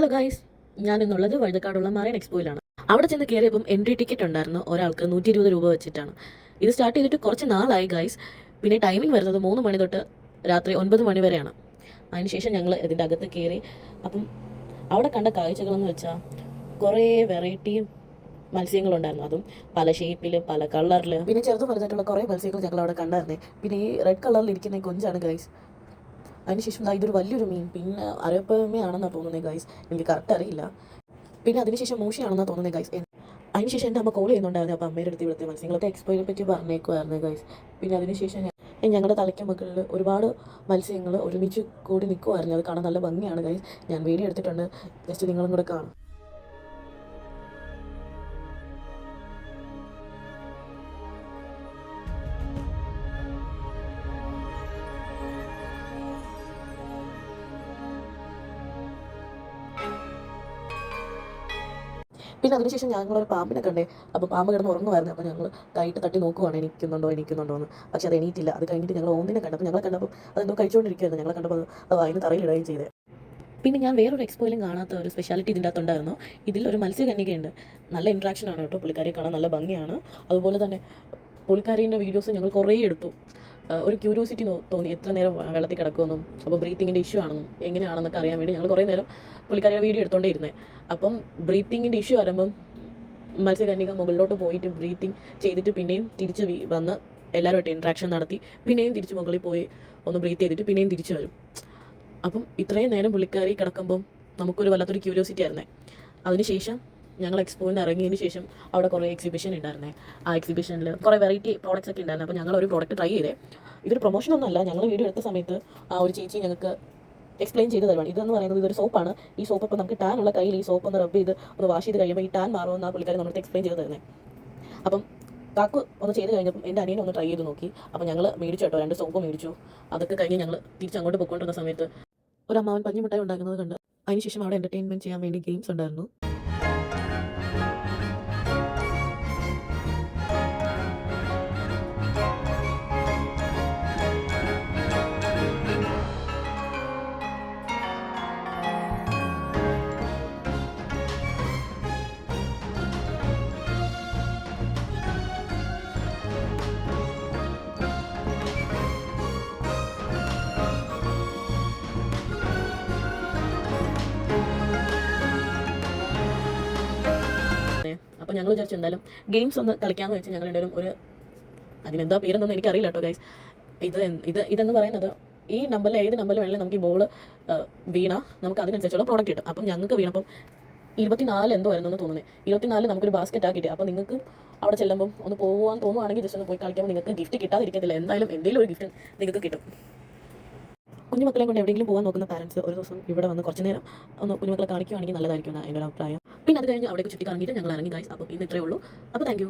Hello guys, ഞാൻ ഇന്നുള്ളത് വഴുതക്കാടുള്ള marine എക്സ്പോയിലാണ്. അവിടെ ചെന്ന് കയറിയപ്പം എൻട്രി ടിക്കറ്റ് ഉണ്ടായിരുന്നു ഒരാൾക്ക് 120 രൂപ വെച്ചിട്ടാണ്. ഇത് സ്റ്റാർട്ട് ചെയ്തിട്ട് കുറച്ച് നാളായി ഗൈസ്. പിന്നെ ടൈമിംഗ് വരുന്നത് 3 മണി തൊട്ട് രാത്രി 9 മണി വരെയാണ്. അതിനുശേഷം ഞങ്ങൾ ഇതിൻ്റെ അകത്ത് കയറി. അപ്പം അവിടെ കണ്ട കാഴ്ചകളെന്ന് വെച്ചാൽ കുറേ വെറൈറ്റി മത്സ്യങ്ങളുണ്ടായിരുന്നു. അതും പല ഷേപ്പിൽ പല കളറിൽ, പിന്നെ ചെറുതും വലുതായിട്ടുള്ള കുറേ മത്സ്യങ്ങൾ ഞങ്ങൾ അവിടെ കണ്ടായിരുന്നേ. പിന്നെ ഈ റെഡ് കളറിൽ ഇരിക്കുന്ന കൊഞ്ചാണ് ഗൈസ്. അതിനുശേഷം ഇതൊരു വലിയൊരു മീൻ, പിന്നെ അരപ്പമയാണെന്നാണ് തോന്നുന്നത് ഗൈസ്, എനിക്ക് കറക്റ്റ് അറിയില്ല. പിന്നെ അതിനുശേഷം മൂശയാണെന്നാണ് തോന്നുന്നത് ഗൈസ്. അതിനുശേഷം എൻ്റെ അമ്മ കോൾ ചെയ്യുന്നുണ്ടായിരുന്നു. അപ്പോൾ അമ്മയുടെ അടുത്ത് ഇവിടുത്തെ മത്സ്യങ്ങളൊക്കെ എക്സ്പോയിനെ പറ്റി പറഞ്ഞേക്കുമായിരുന്നു ഗൈസ്. പിന്നെ അതിനുശേഷം ഞങ്ങളുടെ തലയ്ക്ക് മുകളിൽ ഒരുപാട് മത്സ്യങ്ങൾ ഒരുമിച്ച് കൂടി നിൽക്കുമായിരുന്നു. അത് കാണാൻ നല്ല ഭംഗിയാണ് ഗൈസ്. ഞാൻ വീഡിയോ എടുത്തിട്ടുണ്ട്, ജസ്റ്റ് നിങ്ങളും കൂടെ കാണും. പിന്നെ അതിനുശേഷം ഞങ്ങളൊരു പാമ്പിനെ കണ്ടേ. അപ്പോൾ പാമ്പ് കിടന്ന് ഉറങ്ങുമായിരുന്നു. അപ്പോൾ ഞങ്ങൾ കൈയിട്ട് തട്ടി നോക്കുവാണ് എണീക്കുന്നുണ്ടോ എന്ന്. പക്ഷേ അത് എണീറ്റില്ല. അത് കഴിഞ്ഞിട്ട് ഞങ്ങൾ ഒന്നിനെ കണ്ടപ്പോൾ ഞങ്ങളെ കണ്ടപ്പോൾ അതെന്തോ കഴിച്ചുകൊണ്ടിരിക്കുകയായിരുന്നു. ഞങ്ങളെ കണ്ടപ്പോൾ അത് അതിന് തറയിലിടുകയും ചെയ്തത്. പിന്നെ ഞാൻ വേറൊരു എക്സ്പോയിലും കാണാത്ത ഒരു സ്പെഷ്യാലിറ്റി ഇതിൻ്റെ അകത്തുണ്ടായിരുന്നു. ഇതിലൊരു മത്സ്യകന്യകയുണ്ട്. നല്ല ഇൻട്രാക്ഷനാണ് കേട്ടോ, പുള്ളിക്കാരിയെ കാണാൻ നല്ല ഭംഗിയാണ്. അതുപോലെ തന്നെ പുള്ളിക്കാരീൻ്റെ വീഡിയോസ് ഞങ്ങൾ കുറേ എടുത്തു. ഒരു ക്യൂരിയോസിറ്റി തോന്നി, എത്ര നേരം വെള്ളത്തിൽ കിടക്കുമെന്നും അപ്പോൾ ബ്രീത്തിങ്ങിൻ്റെ ഇഷ്യൂ ആണെന്നും എങ്ങനെയാണെന്നൊക്കെ അറിയാൻ വേണ്ടി ഞങ്ങൾ കുറേ നേരം പുള്ളിക്കാരിയുടെ വീഡിയോ എടുത്തുകൊണ്ടേ ഇരുന്നത്. അപ്പം ബ്രീത്തിങ്ങിൻ്റെ ഇഷ്യൂ വരുമ്പം മത്സ്യകന്യക മുകളിലോട്ട് പോയിട്ട് ബ്രീത്തിങ് ചെയ്തിട്ട് പിന്നെയും തിരിച്ച് വന്ന് എല്ലാവരുമായിട്ട് ഇൻട്രാക്ഷൻ നടത്തി പിന്നെയും തിരിച്ച് മുകളിൽ പോയി ഒന്ന് ബ്രീത്ത് ചെയ്തിട്ട് പിന്നെയും തിരിച്ച് വരും. അപ്പം ഇത്രയും നേരം പുള്ളിക്കാരി കിടക്കുമ്പം നമുക്കൊരു വല്ലാത്തൊരു ക്യൂരിയോസിറ്റി ആയിരുന്നേ. അതിനുശേഷം ഞങ്ങൾ എക്സ്പോയിന് ഇറങ്ങിയതിന് ശേഷം അവിടെ കുറേ എക്സിബിഷൻ ഉണ്ടായിരുന്നേ. ആ എക്സിബിഷനിൽ കുറേ വെറൈറ്റി പ്രോഡക്റ്റ്സ് ഒക്കെ ഉണ്ടായിരുന്നു. അപ്പോൾ ഞങ്ങളൊരു പ്രോഡക്റ്റ് ട്രൈ ചെയ്തേ. ഇതൊരു പ്രൊമോഷനൊന്നുമല്ല, ഞങ്ങൾ വീഡിയോ എടുത്ത സമയത്ത് ആ ഒരു ചേച്ചി ഞങ്ങൾക്ക് എക്സ്പ്ലെയിൻ ചെയ്ത് തരുവാണ്. ഇതെന്ന് പറയുന്നത് ഇതൊരു സോപ്പാണ്. ഈ സോപ്പ് ഇപ്പോൾ നമുക്ക് ടാൻ ഉള്ള കയ്യിൽ ഈ സോപ്പ് ഒന്ന് റബ്ബ് ചെയ്ത് ഒന്ന് വാഷ് ചെയ്ത് കഴിയുമ്പോൾ ഈ ടാൻ മാറുമെന്ന് ആ പുള്ളിക്കാരി നമ്മുടെ എക്സ്പ്ലെയിൻ ചെയ്ത് തരുന്നത്. അപ്പം കാക്കു ഒന്ന് ചെയ്ത് കഴിഞ്ഞപ്പം എൻ്റെ അനിയനെ ഒന്ന് ട്രൈ ചെയ്ത് നോക്കി. അപ്പോൾ ഞങ്ങൾ മേടിച്ചു കേട്ടോ, 2 സോപ്പ് മേടിച്ചു. അതൊക്കെ കഴിഞ്ഞ് ഞങ്ങൾ തിരിച്ചങ്ങോട്ട് പോയിക്കൊണ്ടിരുന്ന സമയത്ത് ഒരു അമ്മാവൻ പഞ്ഞിമിഠായി ഉണ്ടാക്കുന്നത് കണ്ട്. അതിനുശേഷം അവിടെ എൻ്റർടൈൻമെൻറ്റ് ചെയ്യാൻ വേണ്ടി ഗെയിംസ് ഉണ്ടായിരുന്നു. അപ്പോൾ ഞങ്ങൾ വിചാരിച്ചു എന്തായാലും ഗെയിംസ് ഒന്ന് കളിക്കാമെന്ന് വെച്ച് ഞങ്ങൾ രണ്ടുപേരും അതിനെന്താ പേരെന്നൊന്നും എനിക്കറിയില്ല കേട്ടോ ഗൈസ്. ഇതെന്ന് പറയുന്നത് ഈ നമ്പറിൽ ഏത് നമ്പറിൽ വേണമെങ്കിലും നമുക്ക് ഈ ബോൾ വീണാൽ നമുക്ക് അതിനനുസരിച്ചുള്ള പ്രോഡക്റ്റ് കിട്ടും. അപ്പം ഞങ്ങൾക്ക് വീണപ്പം 24 എന്തോ ആയിരുന്നു എന്ന് തോന്നുന്നത്. 24 നമുക്കൊരു ബാസ്ക്കറ്റ് ആക്കിയിട്ട്. അപ്പോൾ നിങ്ങൾക്ക് അവിടെ ചെല്ലുമ്പം ഒന്ന് പോകാൻ തോന്നുവാണെങ്കിൽ ജസ്റ്റ് ഒന്ന് പോയി കളിക്കുമ്പോൾ നിങ്ങൾക്ക് ഗിഫ്റ്റ് കിട്ടാതിരിക്കത്തില്ല. എന്തായാലും എന്തെങ്കിലും ഒരു ഗിഫ്റ്റ് നിങ്ങൾക്ക് കിട്ടും. കുഞ്ഞുമക്കളെ കൊണ്ട് എവിടെയെങ്കിലും പോകാൻ നോക്കുന്ന പാരൻസ് ഒരു ദിവസം ഇവിടെ വന്ന് കുറച്ച് നേരം ഒന്ന് കുഞ്ഞുമക്കളെ കാണിക്കുകയാണെങ്കിൽ നല്ലതായിരിക്കും എന്നാണ് എൻ്റെ ഒരു അഭിപ്രായം. പിന്നെ അത് കഴിഞ്ഞ് അവിടേക്ക് ചുറ്റി കറങ്ങിയിട്ട് ഞങ്ങൾ ഇറങ്ങി ഗൈസ്. അപ്പോൾ ഇന്ന് ഇത്രയേ ഉള്ളൂ. അപ്പോൾ താങ്ക് യു.